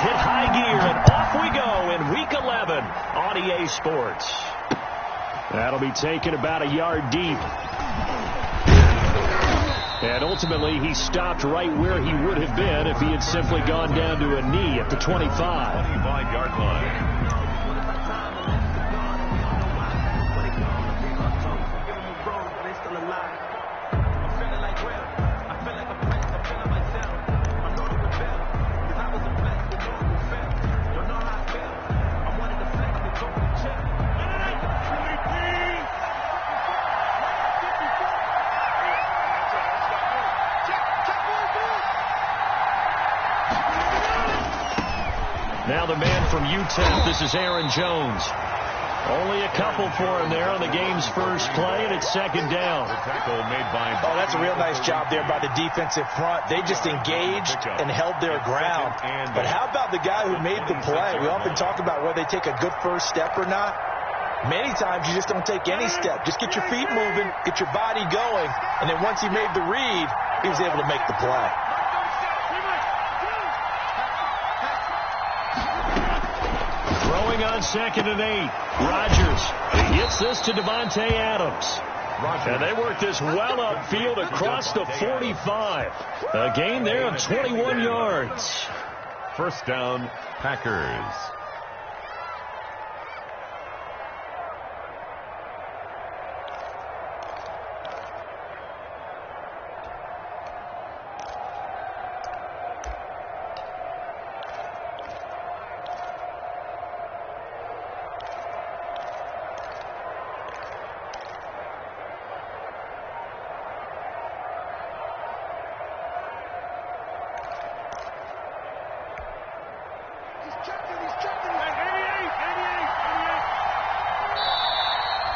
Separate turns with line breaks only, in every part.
hit high gear, and off we go in Week 11 on EA Sports. That'll be taken about a yard deep. And ultimately, he stopped right where he would have been if he had simply gone down to a knee at the 25.
25-yard line.
Now the man from UTEP, this is Aaron Jones. Only a couple for him there on the game's first play, and it's second down.
The tackle made by...
Oh, that's a real nice job there by the defensive front. They just engaged and held their ground. But how about the guy who made the play? We often talk about whether they take a good first step or not. Many times you just don't take any step. Just get your feet moving, get your body going, and then once he made the read, he was able to make the play.
On 2nd and 8. Rodgers gets this to Devontae Adams. And they work this well upfield across the 45. A gain there of 21 yards.
First down, Packers.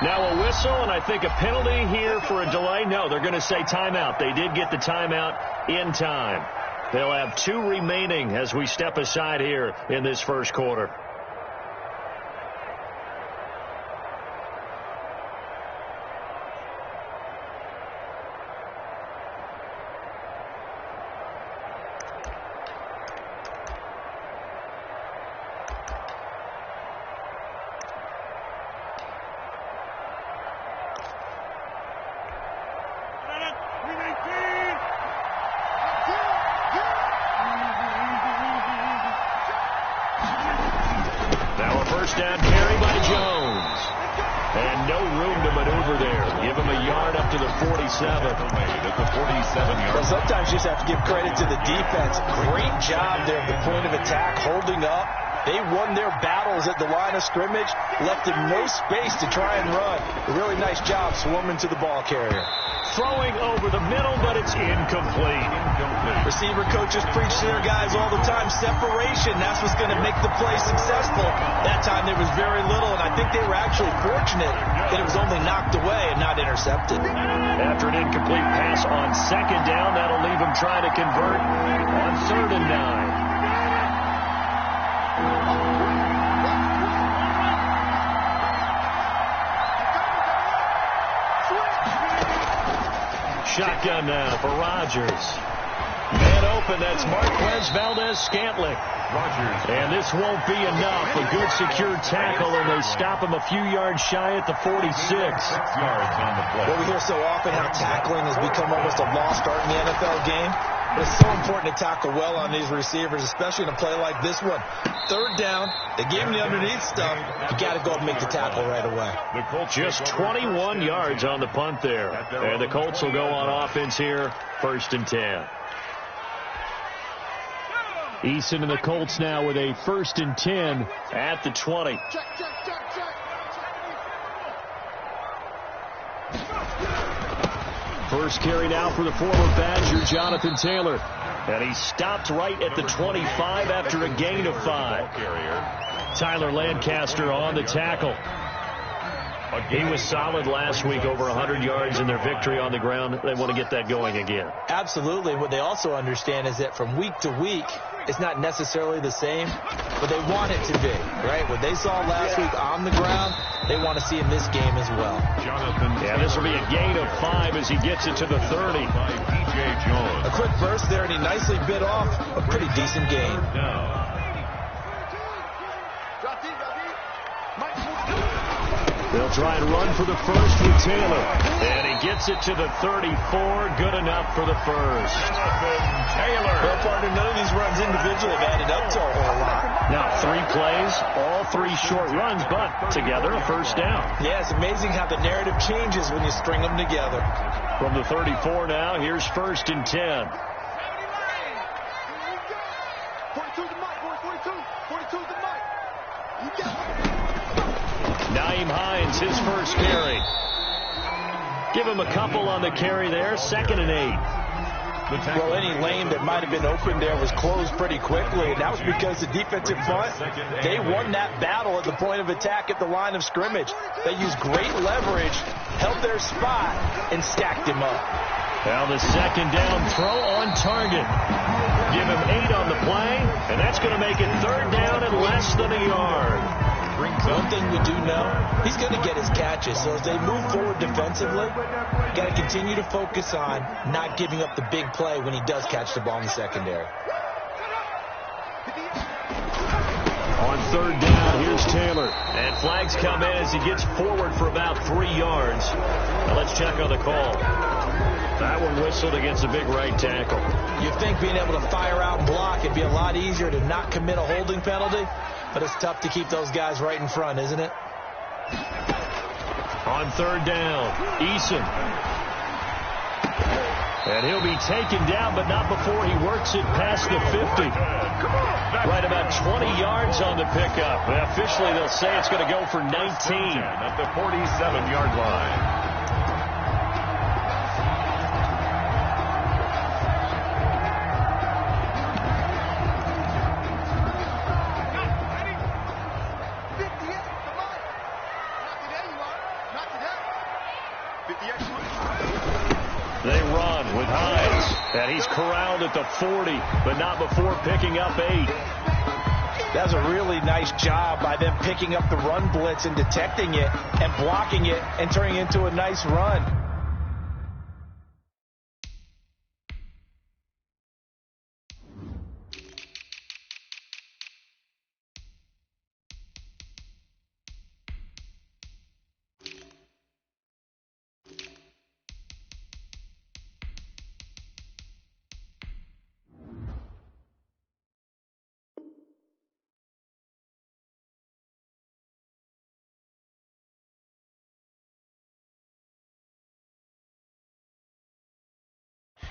Now a whistle, and I think a penalty here for a delay. No, they're going to say timeout. They did get the timeout in time. They'll have 2 remaining as we step aside here in this first quarter. Down carry by Jones. And no room to maneuver there. Give him a yard up to the 47.
At the 47-yard.
Well, sometimes you just have to give credit to the defense. Great job there at the point of attack, holding up. They won their battles at the line of scrimmage, left him no space to try and run. A really nice job swarming to the ball carrier.
Throwing over the middle, but it's incomplete.
Receiver coaches preach to their guys all the time. Separation, that's what's going to make the play successful. That time there was very little, and I think they were actually fortunate that it was only knocked away and not intercepted.
After an incomplete pass on 2nd down, that'll leave them trying to convert on 3rd and 9. Shotgun now for Rodgers. Man open, that's Marquez Valdez-Scantling.
Rodgers.
And this won't be enough. A good secure tackle, and they stop him a few yards shy at the 46.
6 yards on the play.
Well, we hear so often how tackling has become almost a lost art in the NFL game. But it's so important to tackle well on these receivers, especially in a play like this one. 3rd down, they gave him the underneath stuff. You got to go and make the tackle right away.
The Colts
just 21 yards on the punt there. And the Colts will go on offense here, 1st and 10. Eason and the Colts now with a 1st and 10 at the 20. First carry now for the former Badger, Jonathan Taylor. And he stopped right at the 25 after a gain of 5. Tyler Lancaster on the tackle. He was solid last week, over 100 yards in their victory on the ground. They want to get that going again.
Absolutely. What they also understand is that from week to week, it's not necessarily the same, but they want it to be, right? What they saw last week on the ground, they want to see in this game as well.
Yeah, this will be a gain of 5 as he gets it to the 30.
A quick burst there, and he nicely bit off a pretty decent gain.
They'll try and run for the first with Taylor. And he gets it to the 34. Good enough for the first.
Taylor. Well, partner, none of these runs individually have added up to a whole lot.
Now, 3 plays, all 3 short runs, but together a first down.
Yeah, it's amazing how the narrative changes when you string them together.
From the 34 now, here's 1st and 10.
42 the mic, boy, 42. 42 the mic. You got it.
Naeem Hines, his first carry. Give him a couple on the carry there. 2nd and 8.
Well, any lane that might have been open there was closed pretty quickly, and that was because the defensive front, they won that battle at the point of attack at the line of scrimmage. They used great leverage, held their spot, and stacked him up.
Now the 2nd down throw on target. Give him 8 on the play, and that's going to make it 3rd down and less than a yard.
One thing we do know, he's going to get his catches. So as they move forward defensively, got to continue to focus on not giving up the big play when he does catch the ball in the secondary.
On 3rd down, here's Taylor. And flags come in as he gets forward for about 3 yards. Now let's check on the call. That one whistled against a big right tackle.
You think being able to fire out and block, it'd be a lot easier to not commit a holding penalty, but it's tough to keep those guys right in front, isn't it?
On 3rd down, Eason. And he'll be taken down, but not before he works it past the 50. Right about 20 yards on the pickup. Officially, they'll say it's going to go for 19.
At the 47-yard line.
They run with Hines, and he's corralled at the 40, but not before picking up 8.
That's a really nice job by them picking up the run blitz and detecting it and blocking it and turning it into a nice run.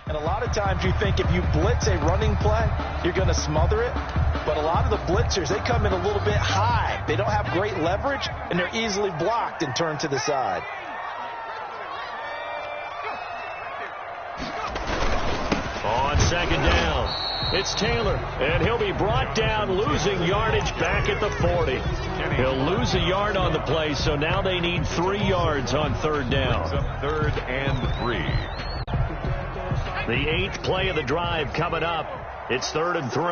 And a lot of times you think if you blitz a running play, you're going to smother it. But a lot of the blitzers, they come in a little bit high. They don't have great leverage, and they're easily blocked and turned to the side.
On 2nd down, it's Taylor, and he'll be brought down, losing yardage back at the 40. He'll lose a yard on the play, so now they need 3 yards on 3rd down.
3rd and 3.
The 8th play of the drive coming up. It's 3rd and 3.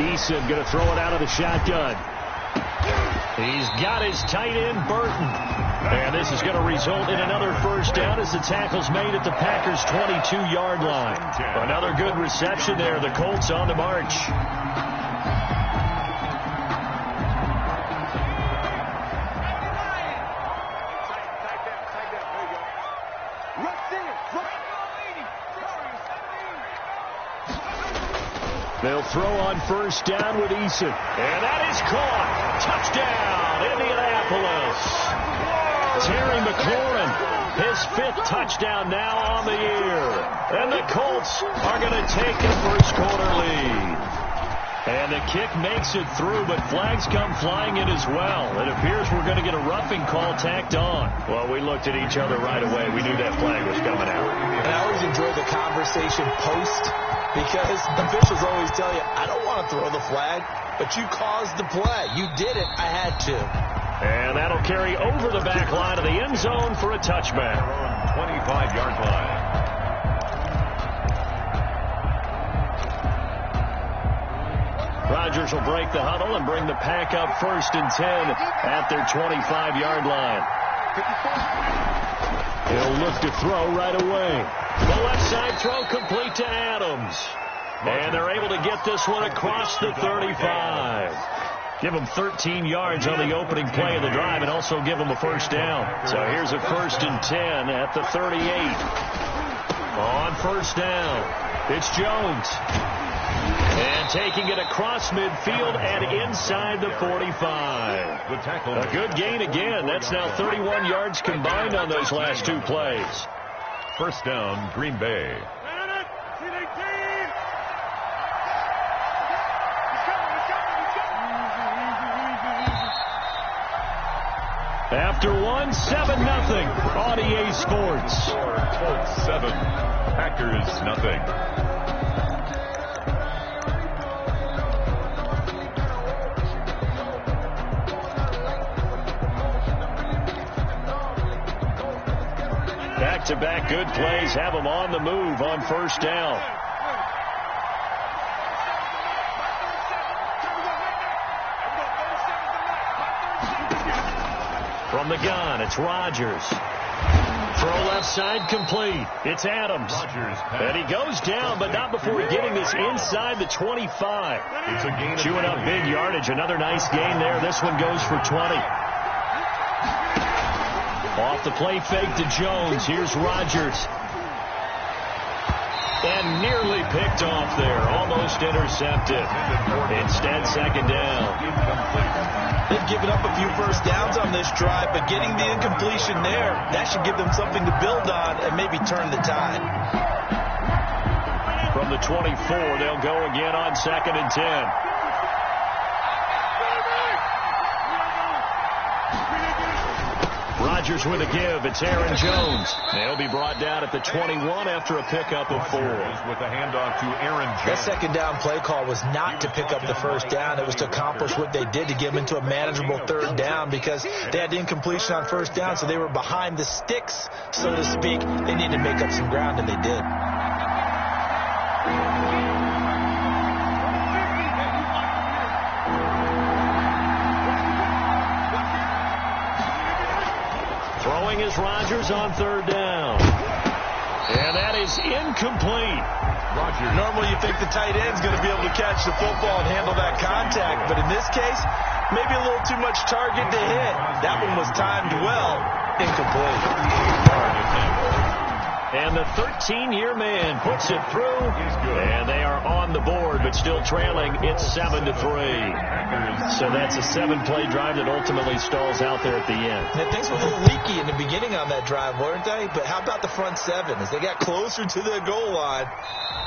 Eason going to throw it out of the shotgun. He's got his tight end, Burton. And this is going to result in another first down as the tackle's made at the Packers' 22-yard line. Another good reception there. The Colts on the march. They'll throw on 1st down with Eason. And that is caught. Touchdown, Indianapolis. Terry McLaurin, his 5th touchdown now on the year. And the Colts are going to take a first-quarter lead. And the kick makes it through, but flags come flying in as well. It appears we're going to get a roughing call tacked on. Well, we looked at each other right away. We knew that flag was coming out.
And I always enjoy the conversation post, because officials always tell you, I don't want to throw the flag, but you caused the play. You did it. I had to.
And that'll carry over the back line of the end zone for a touchback.
25-yard line.
Rodgers will break the huddle and bring the pack up 1st and 10 at their 25-yard line. He'll look to throw right away. The left side throw complete to Adams. And they're able to get this one across the 35. Give them 13 yards on the opening play of the drive and also give them a first down. So here's a 1st and 10 at the 38. On first down, it's Jones. And taking it across midfield and inside the 45. A good gain again. That's now 31 yards combined on those last two plays.
First down, Green Bay.
After one, 7-0 on EA Sports.
Colts 7, Packers nothing.
Back-to-back good plays have them on the move on first down. From the gun, it's Rodgers. Throw left side complete. It's Adams. And he goes down, but not before getting this inside the 25.
It's a gain.
Chewing up big yardage. Another nice gain there. This one goes for 20. Off the play fake to Jones. Here's Rodgers. And nearly picked off there. Almost intercepted. Instead, second down.
They've given up a few first downs on this drive, but getting the incompletion there, that should give them something to build on and maybe turn the tide.
From the 24, they'll go again on 2nd and 10. Rodgers with a give. It's Aaron Jones. They'll be brought down at the 21 after a pickup of 4.
With a handoff to Aaron Jones.
That second down play call was not to pick up the first down. It was to accomplish what they did, to get them into a manageable third down, because they had incompletion on first down, so they were behind the sticks, so to speak. They needed to make up some ground, and they did.
Throwing is Rodgers on third down. And that is incomplete.
Rodgers.
Normally you think the tight end's going to be able to catch the football and handle that contact, but in this case, maybe a little too much target to hit. That one was timed well. Incomplete.
And the 13-year man puts it through. And they are on the board, but still trailing. It's 7-3. So that's a 7-play drive that ultimately stalls out there at the end.
Now, things were a little leaky in the beginning on that drive, weren't they? But how about the front seven? As they got closer to the goal line,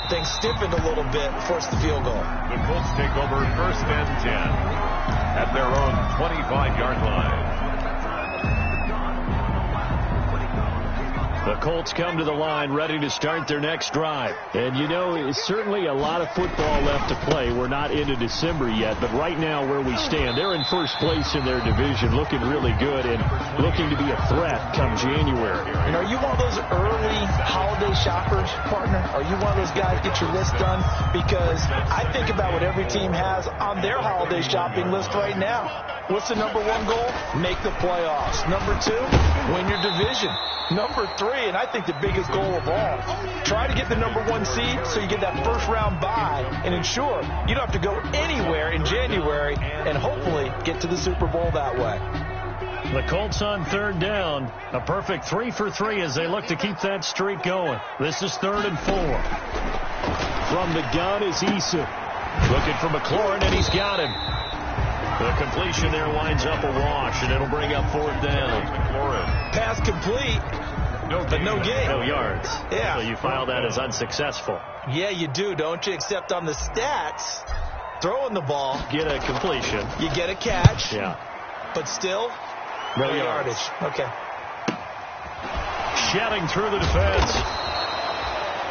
things stiffened a little bit, forced the field goal.
The Colts take over 1st and 10 at their own 25-yard line.
The Colts come to the line ready to start their next drive. And, you know, it's certainly a lot of football left to play. We're not into December yet, but right now where we stand, they're in first place in their division, looking really good and looking to be a threat come January.
And are you one of those early holiday shoppers, partner? Are you one of those guys get your list done? Because I think about what every team has on their holiday shopping list right now. What's the number one goal? Make the playoffs. Number 2, win your division. Number 3, and I think the biggest goal of all, try to get the number 1 seed so you get that first round bye and ensure you don't have to go anywhere in January and hopefully get to the Super Bowl that way.
The Colts on third down. A perfect 3 for 3 as they look to keep that streak going. This is 3rd and 4. From the gun is Issa. Looking for McLaurin, and he's got him. The completion there winds up a wash, and it'll bring up 4th down.
Pass complete, but no gain.
No yards.
Yeah.
So you file that as unsuccessful.
Yeah, you do, don't you? Except on the stats, throwing the ball.
Get a completion.
You get a catch.
Yeah.
But still,
no
yardage. Okay.
Shedding through the defense.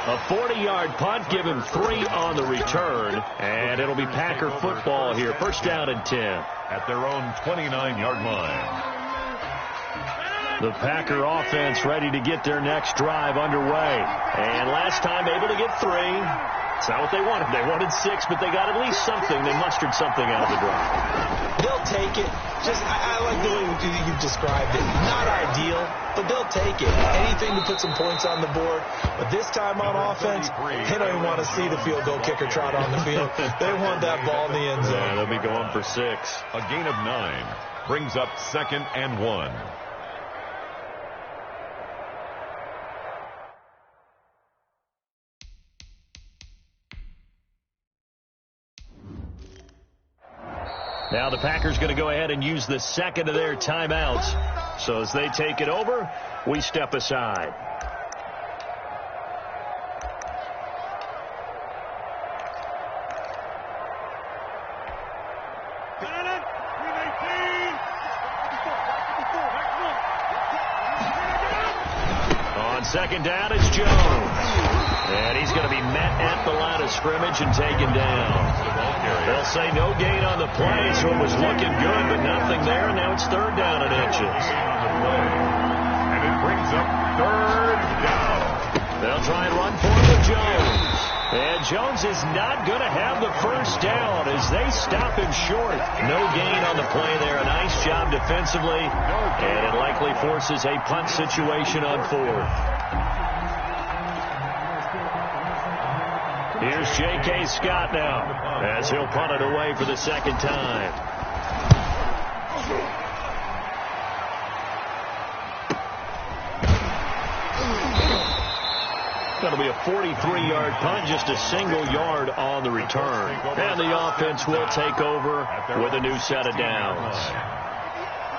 A 40-yard punt, give him 3 on the return, and it'll be Packer football here. First down and 10.
At their own 29-yard line.
The Packer offense ready to get their next drive underway. And last time able to get 3. It's not what they wanted. They wanted 6, but they got at least something. They mustered something out of the drive.
They'll take it. I like the way you've described it. Not ideal, but they'll take it. Anything to put some points on the board. But this time on offense, they don't even want to see the field goal kicker trot on the field. They want that ball in the end zone.
Yeah, they'll be going for 6.
A gain of 9 brings up 2nd and 1.
Now the Packers going to go ahead and use the second of their timeouts. So as they take it over, we step aside. On second down, it's Jones. And he's going to be met at the line of scrimmage and taken down. They'll say no gain on the play, so it was looking good, but nothing there. Now it's 3rd down and inches.
And it brings up 3rd down.
They'll try and run for it with Jones. And Jones is not going to have the first down as they stop him short. No gain on the play there. A nice job defensively. And it likely forces a punt situation on 4th. Here's J.K. Scott now as he'll punt it away for the 2nd time. That'll be a 43-yard punt, just a single yard on the return. And the offense will take over with a new set of downs.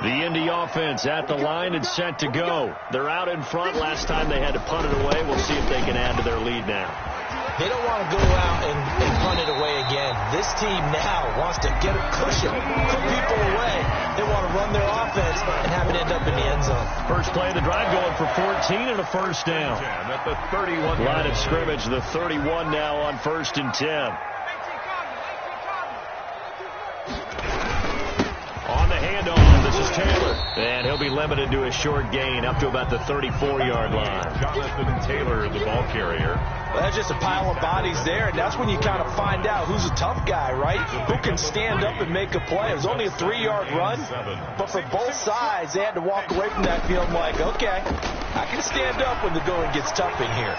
The Indy offense at the line and set to go. They're out in front. Last time they had to punt it away. We'll see if they can add to their lead now.
They don't want to go out and punt it away again. This team now wants to get a cushion, put people away. They want to run their offense and have it end up in the end zone.
First play of the drive going for 14 and a first down.
At the 31
line of scrimmage, the 31 now on 1st and 10. On the handoff, this is Taylor. And he'll be limited to a short gain up to about the 34-yard line.
Jonathan Taylor, the ball carrier.
Well, that's just a pile of bodies there, and that's when you kind of find out who's a tough guy, right? Who can stand up and make a play. It was only a 3-yard run, but for both sides, they had to walk away from that field like, okay, I can stand up when the going gets tough in here.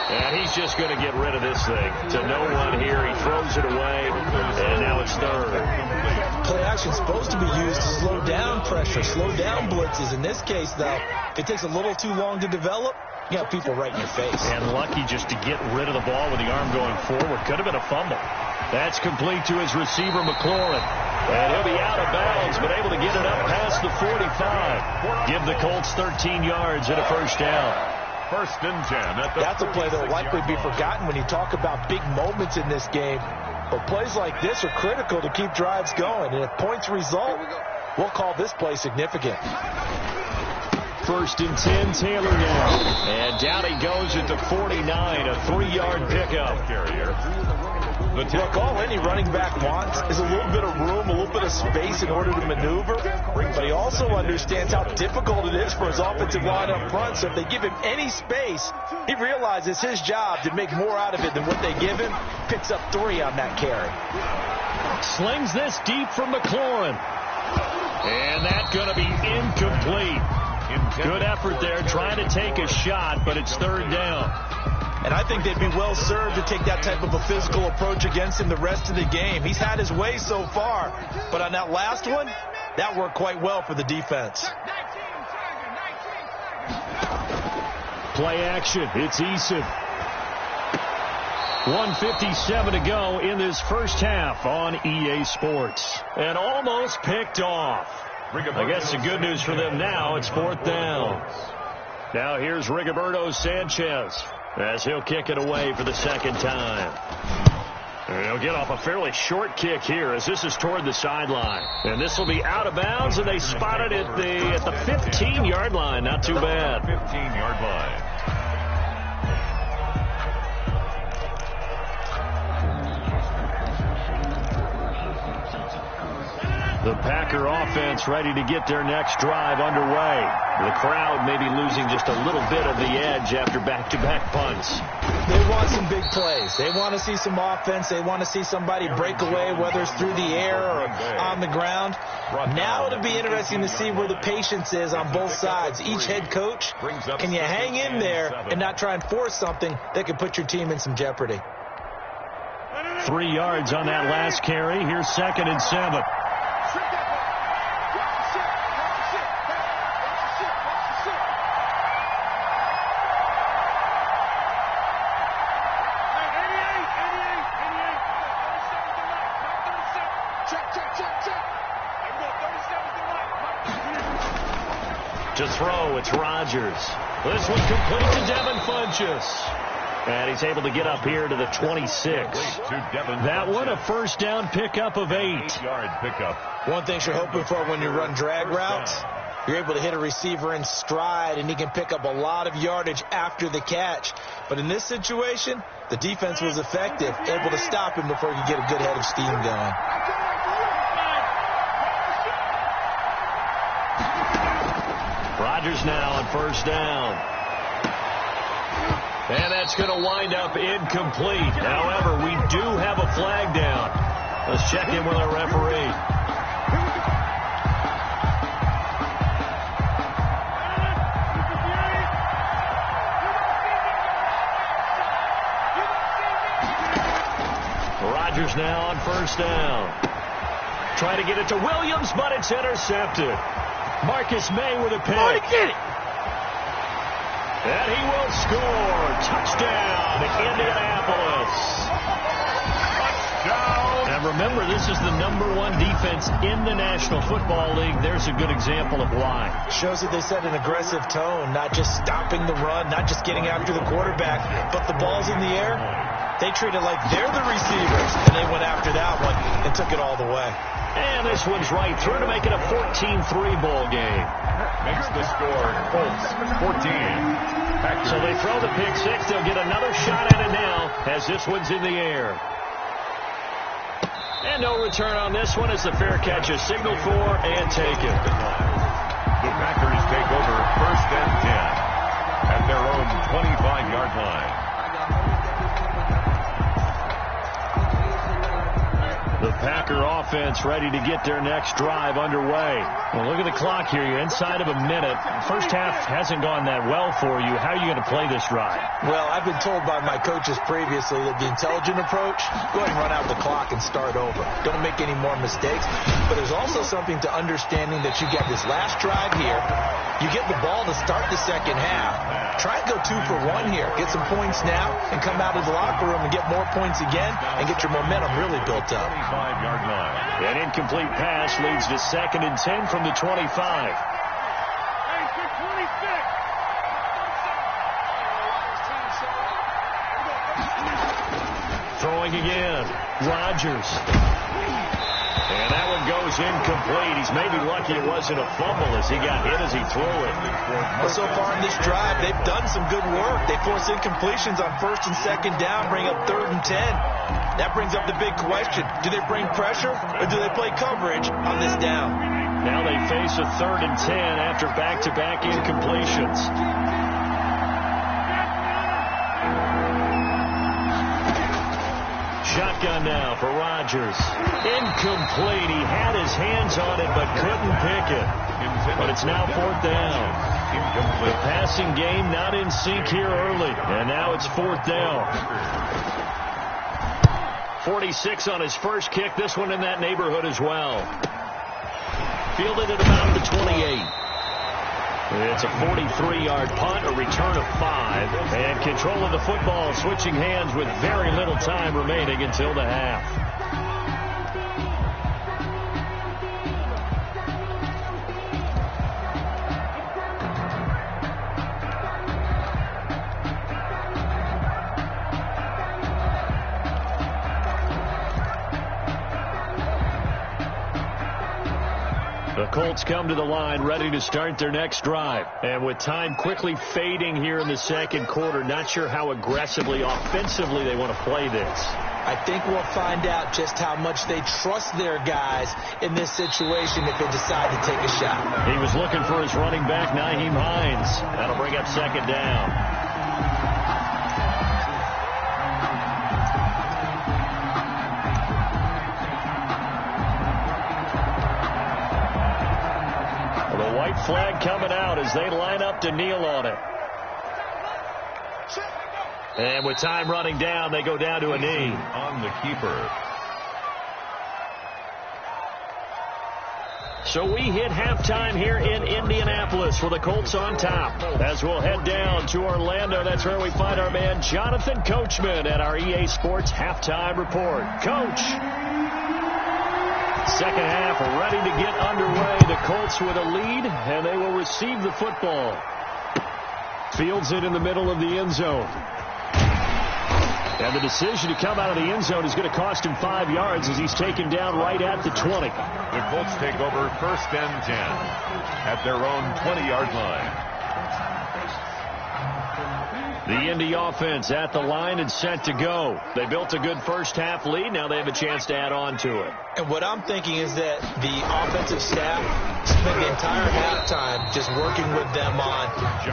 And he's just going to get rid of this thing. To no one here. He throws it away, and now it's 3rd.
Play action is supposed to be used to slow down pressure, slow down blitzes. In this case, though, it takes a little too long to develop. You have people right in your face.
And lucky just to get rid of the ball with the arm going forward. Could have been a fumble. That's complete to his receiver, McLaurin. And he'll be out of bounds, but able to get it up past the 45. Give the Colts 13 yards and a first down.
1st and 10.
That's a play that will likely be forgotten when you talk about big moments in this game. But plays like this are critical to keep drives going. And if points result, we'll call this play significant.
1st and 10, Taylor now. And down he goes at the 49, a 3-yard pickup.
Look, all any running back wants is a little bit of room, a little bit of space in order to maneuver. But he also understands how difficult it is for his offensive line up front. So if they give him any space, he realizes his job to make more out of it than what they give him. Picks up 3 on that carry.
Slings this deep from McLaurin. And that's going to be incomplete. Good effort there, trying to take a shot, but it's 3rd down.
And I think they'd be well served to take that type of a physical approach against him the rest of the game. He's had his way so far, but on that last one, that worked quite well for the defense.
Play action, it's Eason. 1:57 to go in this first half on EA Sports. And almost picked off. I guess the good news for them now, it's 4th down. Now here's Rigoberto Sanchez as he'll kick it away for the 2nd time. And he'll get off a fairly short kick here as this is toward the sideline. And this will be out of bounds, and they spot it at the 15-yard line. Not too bad.
15-yard line.
The Packer offense ready to get their next drive underway. The crowd may be losing just a little bit of the edge after back-to-back punts.
They want some big plays. They want to see some offense. They want to see somebody break away, whether it's through the air or on the ground. Now it'll be interesting to see where the patience is on both sides. Each head coach, can you hang in there and not try and force something that could put your team in some jeopardy?
3 yards on that last carry. Here's 2nd and 7. To throw, it's Rodgers. This one complete to Devin Funchess. And he's able to get up here to the 26. That one, a first down pickup of 8.
8-yard pickup.
One thing you're hoping for when you run drag routes, you're able to hit a receiver in stride, and he can pick up a lot of yardage after the catch. But in this situation, the defense was effective, able to stop him before he could get a good head of steam going.
Rodgers now on first down. And that's going to wind up incomplete. However, we do have a flag down. Let's check in with our referee. Rodgers now on first down. Trying to get it to Williams, but it's intercepted. Marcus May with a pick. And he will score. Touchdown, Indianapolis. Touchdown. And remember, this is the #1 defense in the National Football League. There's a good example of why.
Shows that they set an aggressive tone, not just stopping the run, not just getting after the quarterback, but the ball's in the air. They treat it like they're the receivers, and they went after that one and took it all the way.
And this one's right through to make it a 14-3 ball game.
Makes the score Colts 14.
So they throw the pick six. They'll get another shot at it now as this one's in the air. And no return on this one as the fair catch is signaled for and taken.
The Packers take over 1st and 10 at their own 25-yard line.
The Packer offense ready to get their next drive underway. Well, look at the clock here. You're inside of a minute. First half hasn't gone that well for you. How are you going to play this drive?
Well, I've been told by my coaches previously that the intelligent approach, go ahead and run out the clock and start over. Don't make any more mistakes. But there's also something to understanding that you get this last drive here. You get the ball to start the second half. Try and go 2 for 1 here. Get some points now and come out of the locker room and get more points again and get your momentum really built up.
25-yard line.
An incomplete pass leads to 2nd and 10 from the 25. Throwing again. Rodgers. And that one goes incomplete. He's maybe lucky it wasn't a fumble as he got hit as he threw it.
Well, so far in this drive, they've done some good work. They force incompletions on 1st and 2nd down, bring up 3rd and 10. That brings up the big question. Do they bring pressure or do they play coverage on this down?
Now they face a 3rd and 10 after back-to-back incompletions. Shotgun now for Rodgers. Incomplete. He had his hands on it but couldn't pick it. But it's now 4th down. The passing game not in sync here early. And now it's 4th down. 46 on his first kick. This one in that neighborhood as well. Fielded at about the 28. It's a 43-yard punt, a return of 5, and control of the football switching hands with very little time remaining until the half. The Colts come to the line ready to start their next drive. And with time quickly fading here in the second quarter, not sure how aggressively, offensively they want to play this.
I think we'll find out just how much they trust their guys in this situation if they decide to take a shot.
He was looking for his running back, Nyheim Hines. That'll bring up second down. The white flag coming out as they line up to kneel on it. And with time running down, they go down to a knee.
On the keeper.
So we hit halftime here in Indianapolis with the Colts on top. As we'll head down to Orlando, that's where we find our man Jonathan Coachman at our EA Sports Halftime Report. Coach. Second half ready to get underway. The Colts with a lead, and they will receive the football. Fields it in the middle of the end zone. And the decision to come out of the end zone is going to cost him 5 yards as he's taken down right at the 20.
The Colts take over 1st and 10 at their own 20-yard line.
The Indy offense at the line and set to go. They built a good first half lead. Now they have a chance to add on to it.
And what I'm thinking is that the offensive staff spent the entire halftime just working with them on,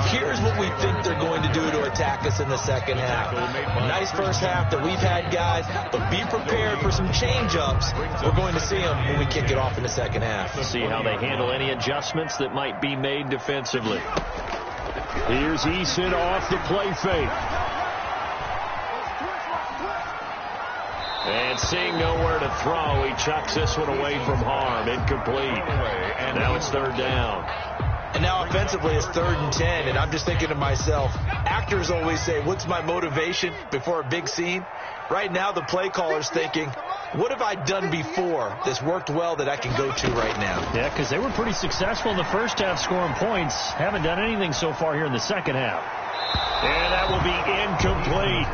here's what we think they're going to do to attack us in the second half. Nice first half that we've had, guys, but be prepared for some change-ups. We're going to see them when we kick it off in the second half.
See how they handle any adjustments that might be made defensively. Here's Eason off the play fake. And seeing nowhere to throw, he chucks this one away from harm. Incomplete. And now it's 3rd down.
And now offensively it's 3rd and 10. And I'm just thinking to myself, actors always say, what's my motivation before a big scene? Right now the play caller's thinking, what have I done before that's worked well that I can go to right now?
Yeah, because they were pretty successful in the first half scoring points. Haven't done anything so far here in the second half. And that will be incomplete.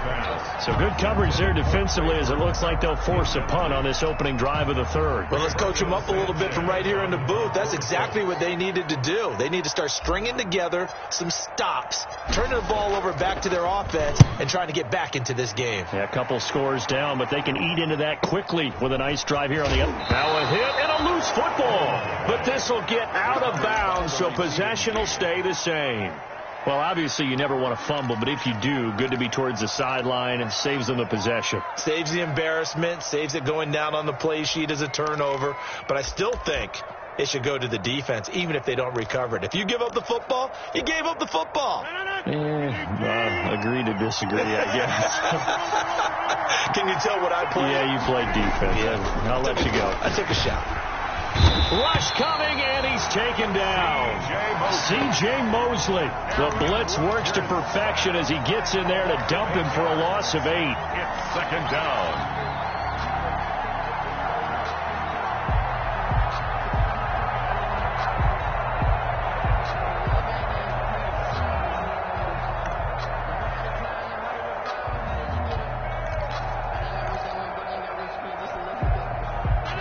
So good coverage there defensively as it looks like they'll force a punt on this opening drive of the 3rd.
Well, let's coach them up a little bit from right here in the booth. That's exactly what they needed to do. They need to start stringing together some stops, turning the ball over back to their offense, and trying to get back into this game.
Yeah, a couple scores down, but they can eat into that quickly with a nice drive here on the other. Now a hit and a loose football. But this will get out of bounds, so possession will stay the same. Well, obviously, you never want to fumble, but if you do, good to be towards the sideline and saves them the possession.
Saves the embarrassment, saves it going down on the play sheet as a turnover. But I still think it should go to the defense, even if they don't recover it. If you give up the football, you gave up the football.
Agree to disagree, I guess.
Can you tell what I played?
Yeah, you played defense. Yeah. I'll let you go.
I took a shot.
Rush coming, and he's taken down. C.J. Mosley. The blitz works to perfection as he gets in there to dump him for a loss of 8.
It's 2nd down.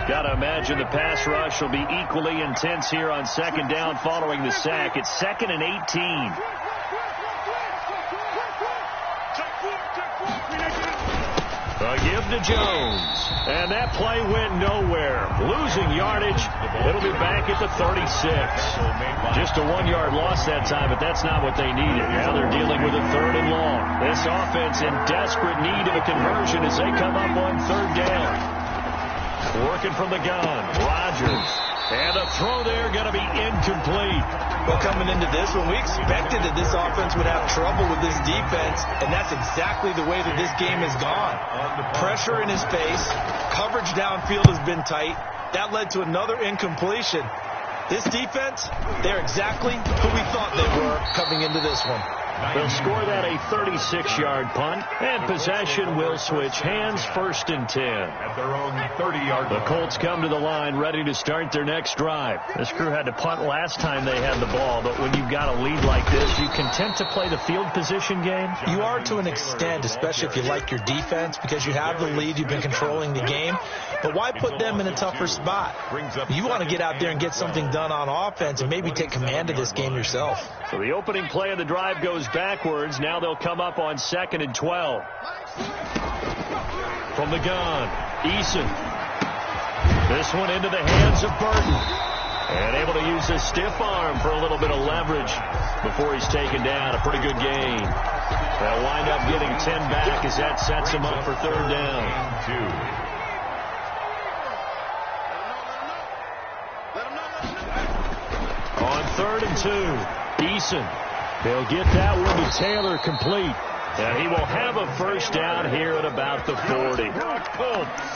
Got to imagine the pass rush will be equally intense here on 2nd down following the sack. It's 2nd and 18. A give to Jones. And that play went nowhere. Losing yardage. It'll be back at the 36. Just a 1-yard loss that time, but that's not what they needed. Now they're dealing with a 3rd and long. This offense in desperate need of a conversion as they come up on 3rd down. Working from the gun, Rodgers. And a throw there going to be incomplete.
Well, coming into this one, we expected that this offense would have trouble with this defense, and that's exactly the way that this game has gone. Pressure in his face, coverage downfield has been tight. That led to another incompletion. This defense, they're exactly who we thought they were coming into this one.
They'll score that a 36-yard punt, and possession will switch hands, 1st and 10.
At their own 30-yard line.
The Colts come to the line ready to start their next drive. This crew had to punt last time they had the ball, but when you've got a lead like this, you content to play the field position game?
You are to an extent, especially if you like your defense, because you have the lead, you've been controlling the game. But why put them in a tougher spot? You want to get out there and get something done on offense and maybe take command of this game yourself.
So the opening play of the drive goes backwards. Now they'll come up on 2nd and 12. from the gun. Eason. This one into the hands of Burton. And able to use his stiff arm for a little bit of leverage before he's taken down. A pretty good gain. They'll wind up getting 10 back as that sets him up for third down. On 3rd and 2, Eason. They'll get that one to Taylor complete. And he will have a first down here at about the 40.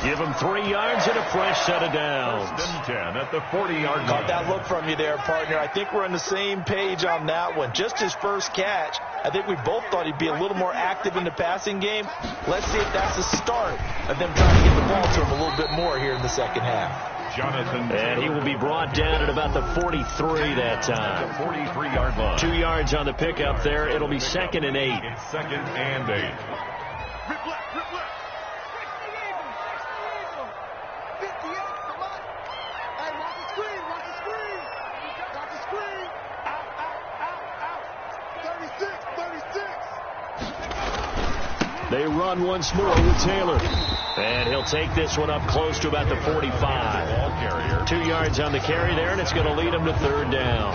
Give him 3 yards and a fresh set of downs.
10 at the 40-yard line.
Caught that look from you there, partner. I think we're on the same page on that one. Just his first catch. I think we both thought he'd be a little more active in the passing game. Let's see if that's the start of them trying to get the ball to him a little bit more here in the second half.
And he will be brought down at about the 43 that time.
43-yard line.
2 yards on the pickup there. It'll be 2nd and 8.
It's 2nd and 8.
They run once more with Taylor. And he'll take this one up close to about the 45. 2 yards on the carry there, and it's going to lead him to third down.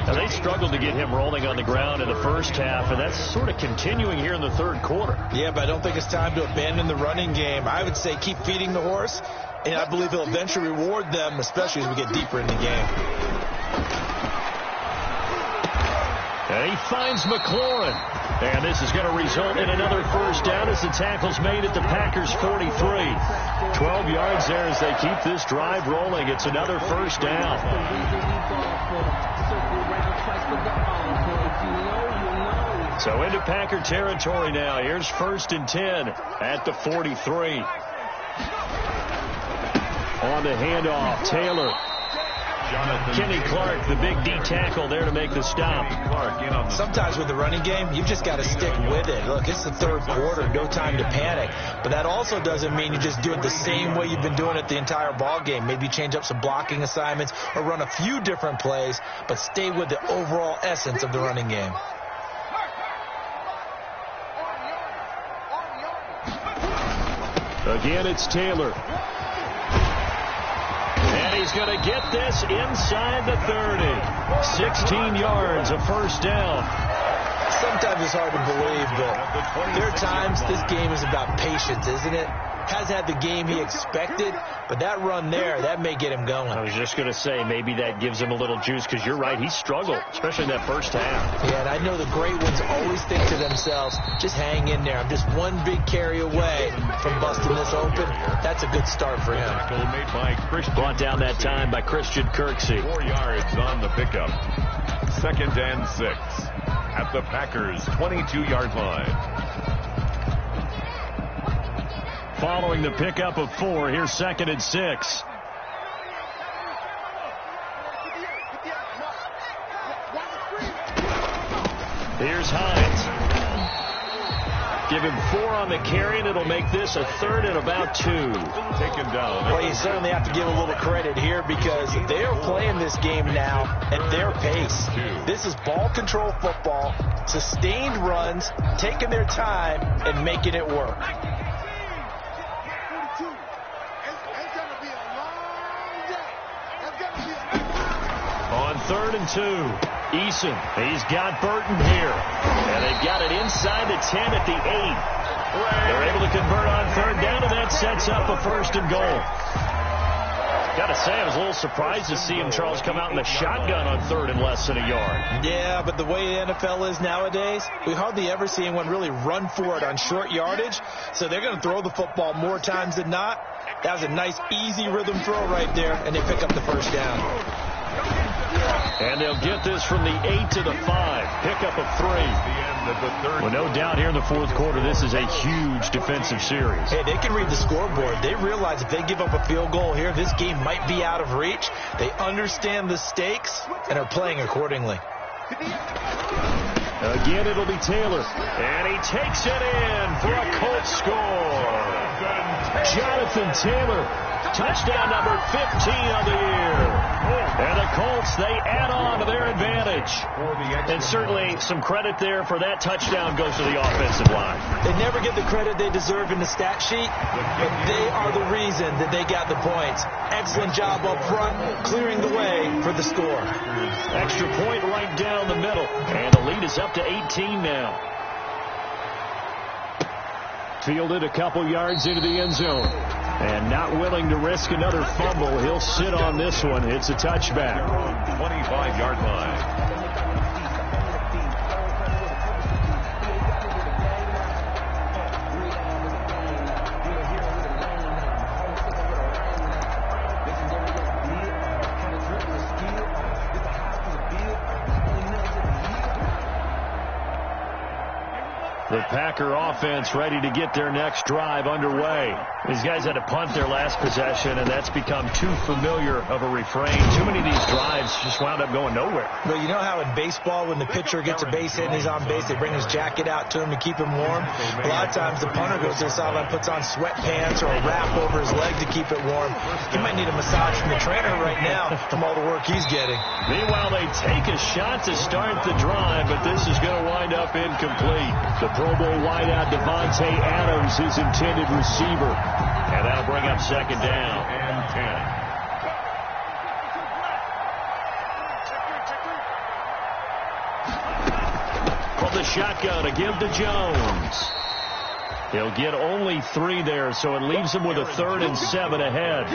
Now, they struggled to get him rolling on the ground in the first half, and that's sort of continuing here in the third quarter.
Yeah, but I don't think it's time to abandon the running game. I would say keep feeding the horse, and I believe he'll eventually reward them, especially as we get deeper in the game.
And he finds McLaurin. And this is going to result in another first down as the tackle's made at the Packers' 43. 12 yards there as they keep this drive rolling. It's another first down. So into Packer territory now. Here's 1st and 10 at the 43. On the handoff, Taylor. Kenny Clark, the big D tackle there to make the stop.
Sometimes with the running game, you've just got to stick with it. Look, it's the third quarter, no time to panic. But that also doesn't mean you just do it the same way you've been doing it the entire ball game. Maybe change up some blocking assignments or run a few different plays, but stay with the overall essence of the running game.
Again, it's Taylor. He's going to get this inside the 30. 16 yards, a first down.
Sometimes it's hard to believe, but there are times this game is about patience, isn't it? Has had the game he expected, but that run there, that may get him going.
I was just going to say, maybe that gives him a little juice, because you're right, he struggled, especially in that first half.
Yeah, and I know the great ones always think to themselves, just hang in there. I'm just one big carry away from busting this open. That's a good start for him.
Brought down that time by Christian Kirksey.
4 yards on the pickup. 2nd and 6 at the Packers' 22-yard line.
Following the pickup of 4, here's 2nd and 6. Here's Hines. Give him 4 on the carry, and it'll make this a 3rd and about 2.
Taken down.
Well, you certainly have to give a little credit here because they are playing this game now at their pace. This is ball control football, sustained runs, taking their time, and making it work.
On 3rd and 2, Eason. He's got Burton here. And they've got it inside the 10 at the 8. They're able to convert on 3rd down, and that sets up a 1st and goal. Got to say, I was a little surprised to see him, Charles, come out in the shotgun on 3rd and less than a yard.
Yeah, but the way the NFL is nowadays, we hardly ever see anyone really run for it on short yardage. So they're going to throw the football more times than not. That was a nice, easy rhythm throw right there, and they pick up the first down.
And they'll get this from the 8 to the 5. Pickup of 3. Well, no doubt here in the fourth quarter, this is a huge defensive series.
Hey, they can read the scoreboard. They realize if they give up a field goal here, this game might be out of reach. They understand the stakes and are playing accordingly.
Again, it'll be Taylor. And he takes it in for a Colts score. Jonathan Taylor, touchdown number 15 of the year. And the Colts, they add on to their advantage. And certainly some credit there for that touchdown goes to the offensive line.
They never get the credit they deserve in the stat sheet, but they are the reason that they got the points. Excellent job up front, clearing the way for the score.
Extra point right down the middle. And the lead is up to 18 now. Fielded a couple yards into the end zone. And not willing to risk another fumble. He'll sit on this one. It's a touchback.
25-yard line.
The Packer offense ready to get their next drive underway. These guys had to punt their last possession, and that's become too familiar of a refrain. Too many of these drives just wound up going nowhere.
Well, you know how in baseball, when the pitcher gets a base hit and he's on base, they bring his jacket out to him to keep him warm? A lot of times the punter goes to the sideline, puts on sweatpants or a wrap over his leg to keep it warm. He might need a massage from the trainer right now from all the work he's getting.
Meanwhile, they take a shot to start the drive, but this is going to wind up incomplete. The Pro Bowl wideout Devontae Adams, his intended receiver. And that'll bring up second down.
And 10.
From the shotgun to give to Jones. He'll get only 3 there, so it leaves him with a 3rd and 7 ahead.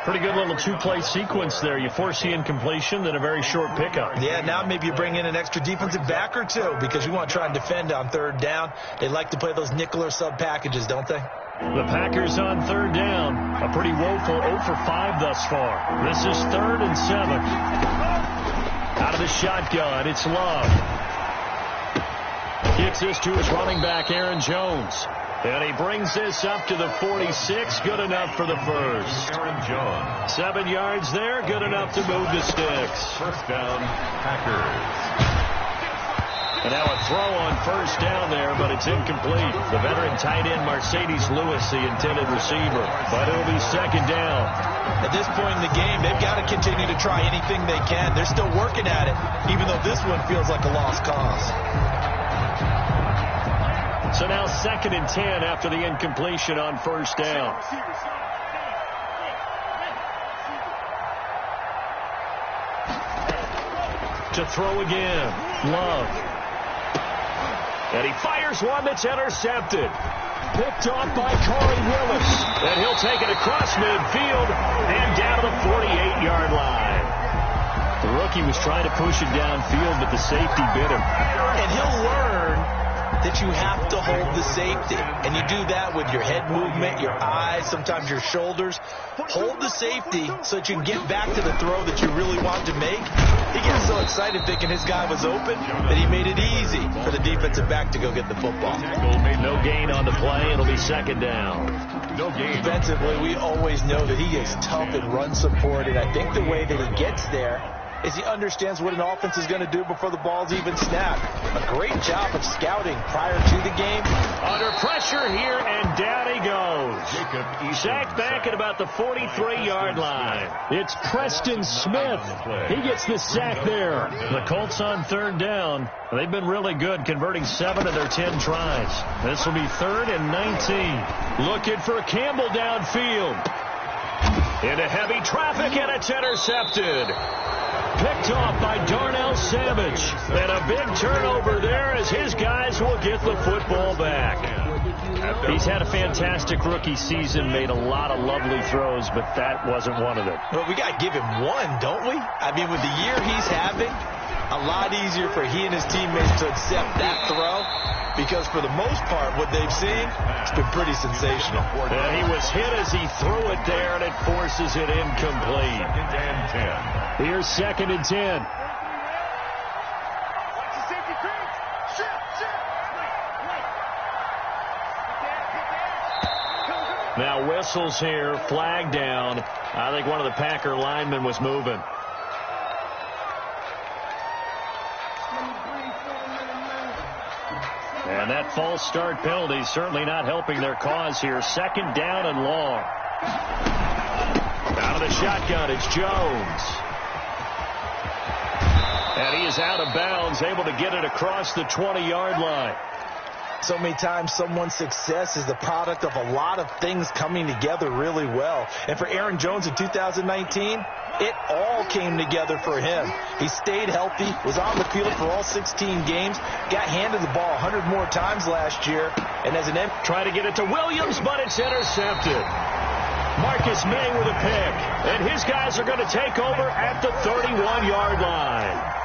Pretty good little two-play sequence there. You force the incompletion, then a very short pickup.
Yeah, now maybe you bring in an extra defensive back or two because you want to try and defend on 3rd down. They like to play those nickel or sub packages, don't they?
The Packers on 3rd down. A pretty woeful 0 for 5 thus far. This is 3rd and 7. Out of the shotgun, it's Love. Kicks this to his running back, Aaron Jones. And he brings this up to the 46. Good enough for the first.
Aaron Jones.
7 yards there. Good enough to move the sticks.
First down, Packers.
And now a throw on first down there, but it's incomplete. The veteran tight end, Mercedes Lewis, the intended receiver. But it'll be second down.
At this point in the game, they've got to continue to try anything they can. They're still working at it, even though this one feels like a lost cause.
So now 2nd and 10 after the incompletion on first down. To throw again, Love. And he fires one that's intercepted. Picked off by Corey Willis. And he'll take it across midfield and down to the 48-yard line. The rookie was trying to push it downfield, but the safety bit him.
And he'll learn that you have to hold the safety. And you do that with your head movement, your eyes, sometimes your shoulders. Hold the safety so that you can get back to the throw that you really want to make. He gets so excited thinking his guy was open that he made it easy for the defensive back to go get the football.
No gain on the play. It'll be second down.
No gain.
Defensively, we always know that he is tough and run supported. I think the way that he gets there is he understands what an offense is going to do before the ball's even snapped. A great job of scouting prior to the game.
Under pressure here, and down he goes. Sacked back at about the 43-yard line. It's Preston Smith. He gets the sack there. The Colts on 3rd down. They've been really good, converting 7 of their 10 tries. This will be 3rd and 19. Looking for Campbell downfield. Into heavy traffic, and it's intercepted. Picked off by Darnell Savage. And a big turnover there as his guys will get the football back. He's had a fantastic rookie season, made a lot of lovely throws, but that wasn't one of them.
But we got to give him one, don't we? I mean, with the year he's having, a lot easier for he and his teammates to accept that throw. Because for the most part, what they've seen, it's been pretty sensational.
And he was hit as he threw it there, and it forces it incomplete.
2nd and 10.
Here's 2nd and 10. Now whistles here, flag down. I think one of the Packer linemen was moving. And that false start penalty is certainly not helping their cause here. 2nd down and long. Out of the shotgun, it's Jones. And he is out of bounds, able to get it across the 20-yard line.
So many times someone's success is the product of a lot of things coming together really well. And for Aaron Jones in 2019, it all came together for him. He stayed healthy, was on the field for all 16 games, got handed the ball 100 more times last year, and as an end,
try to get it to Williams, but it's intercepted. Marcus May with a pick, and his guys are going to take over at the 31-yard line.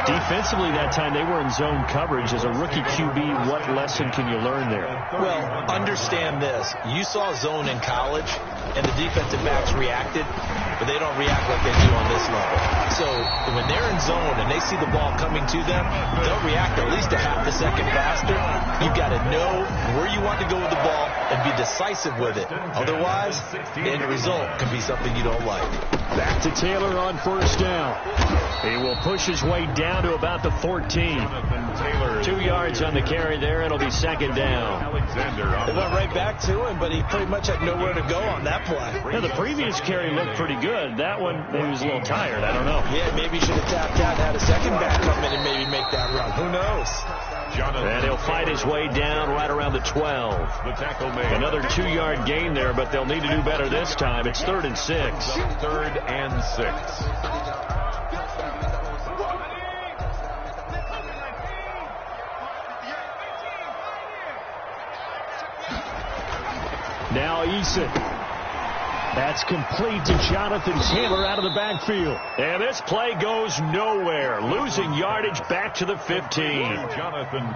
Defensively that time they were in zone coverage. As a rookie QB, what lesson can you learn there?
Well, understand this. You saw zone in college, and the defensive backs reacted, but they don't react like they do on this level. So when they're in zone and they see the ball coming to them, they'll react at least a half a second faster. You've got to know where you want to go with the ball and be decisive with it. Otherwise, the end result can be something you don't like.
Back to Taylor on first down. He will push his way down to about the 14. 2 yards on the carry there. It'll be second down.
They went right back to him, but he pretty much had nowhere to go on that play.
Yeah, the previous carry looked pretty good. That one, he was a little tired. I don't know.
Yeah, maybe he should have tapped out and had a second back come in and maybe make that run. Who knows?
And he'll fight his way down right around the 12. Another 2-yard gain there, but they'll need to do better this time. It's 3rd and 6.
3rd and 6.
Now Eason. That's complete to Jonathan Taylor out of the backfield. And this play goes nowhere. Losing yardage back to the 15.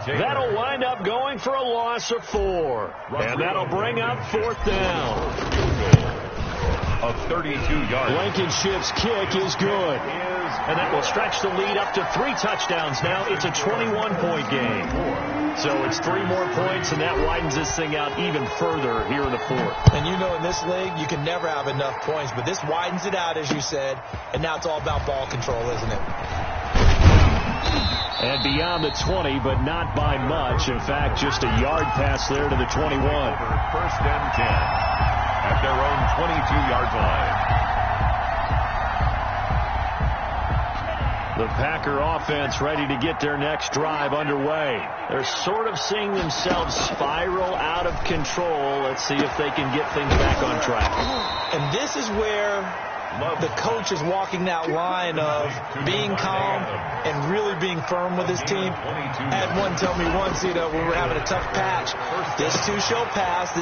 That'll wind up going for a loss of 4. And that'll bring up 4th down.
A 32-yard.
Blankenship's kick is good. And that will stretch the lead up to 3 touchdowns now. It's a 21-point game. So it's 3 more points, and that widens this thing out even further here in the 4th.
And you know in this league, you can never have enough points, but this widens it out, as you said, and now it's all about ball control, isn't it?
And beyond the 20, but not by much. In fact, just a yard pass there to the 21.
1st and 10 at their own 22-yard line.
The Packer offense ready to get their next drive underway. They're sort of seeing themselves spiral out of control. Let's see if they can get things back on track.
And this is where the coach is walking that line of being calm and really being firm with his team. I had one tell me once, when we were having a tough patch, this two shall pass,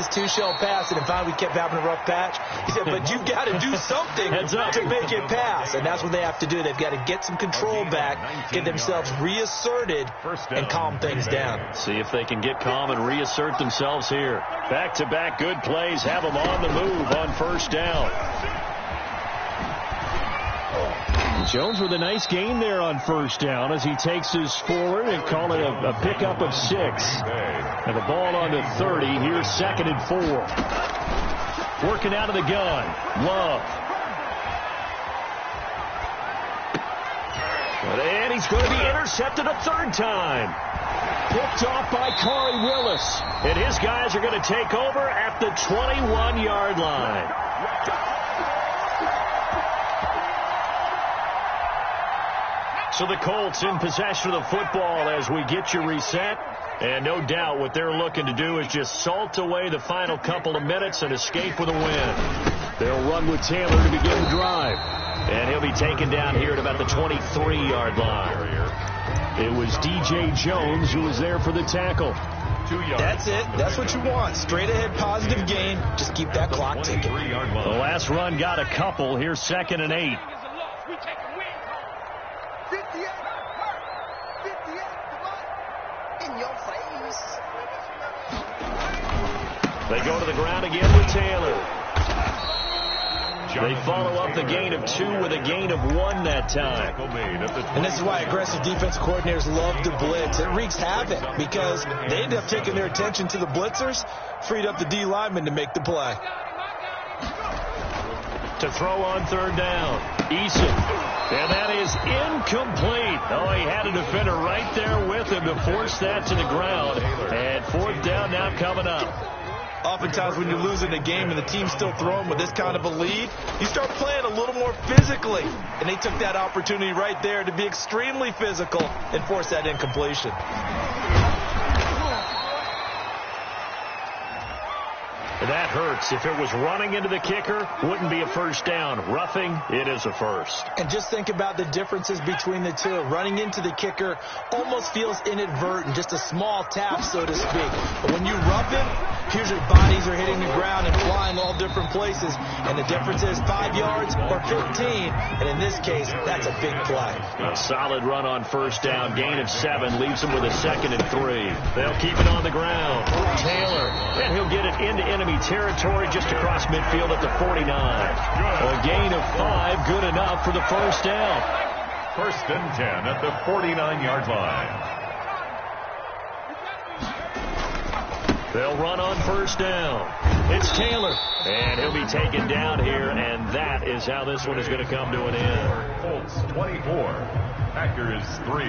and then finally we kept having a rough patch. He said, but you've got to do something to make it pass. And that's what they have to do. They've got to get some control back, get themselves reasserted, and calm things down.
See if they can get calm and reassert themselves here. Back-to-back good plays have them on the move on first down. Jones with a nice gain there on first down as he takes his forward and call it a pickup of 6. And the ball on the 30. Here's 2nd and 4. Working out of the gun. Love. And he's going to be intercepted a 3rd time. Picked off by Corey Willis. And his guys are going to take over at the 21-yard line. So the Colts in possession of the football as we get you reset. And no doubt what they're looking to do is just salt away the final couple of minutes and escape with a win. They'll run with Taylor to begin the drive. And he'll be taken down here at about the 23-yard line. It was DJ Jones who was there for the tackle.
2 yards.
That's it. That's what you want. Straight ahead positive gain. Just keep that clock ticking.
The last run got a couple. Here's 2nd and 8. They go to the ground again with Taylor. They follow up the gain of 2 with a gain of 1 that time.
And this is why aggressive defensive coordinators love to blitz. It wreaks havoc because they end up taking their attention to the blitzers, freed up the D lineman to make the play.
To throw on 3rd down. Eason. And that is incomplete. Oh, he had a defender right there with him to force that to the ground. And 4th down now coming up.
Oftentimes when you're losing a game and the team's still throwing with this kind of a lead, you start playing a little more physically. And they took that opportunity right there to be extremely physical and force that incompletion.
That hurts. If it was running into the kicker, wouldn't be a first down. Roughing, it is a first.
And just think about the differences between the two. Running into the kicker almost feels inadvertent, just a small tap, so to speak. But when you rough him, here's your bodies are hitting the ground and flying all different places. And the difference is 5 yards or 15. And in this case, that's a big play.
A solid run on first down. Gain of 7 leaves him with a 2nd and 3. They'll keep it on the ground. Taylor, and he'll get it into enemy territory just across midfield at the 49. A gain of 5, good enough for the first down.
1st and 10 at the 49-yard line.
They'll run on first down. It's Taylor, and he'll be taken down here, and that is how this one is going to come to an end.
Colts 24, Packers 3.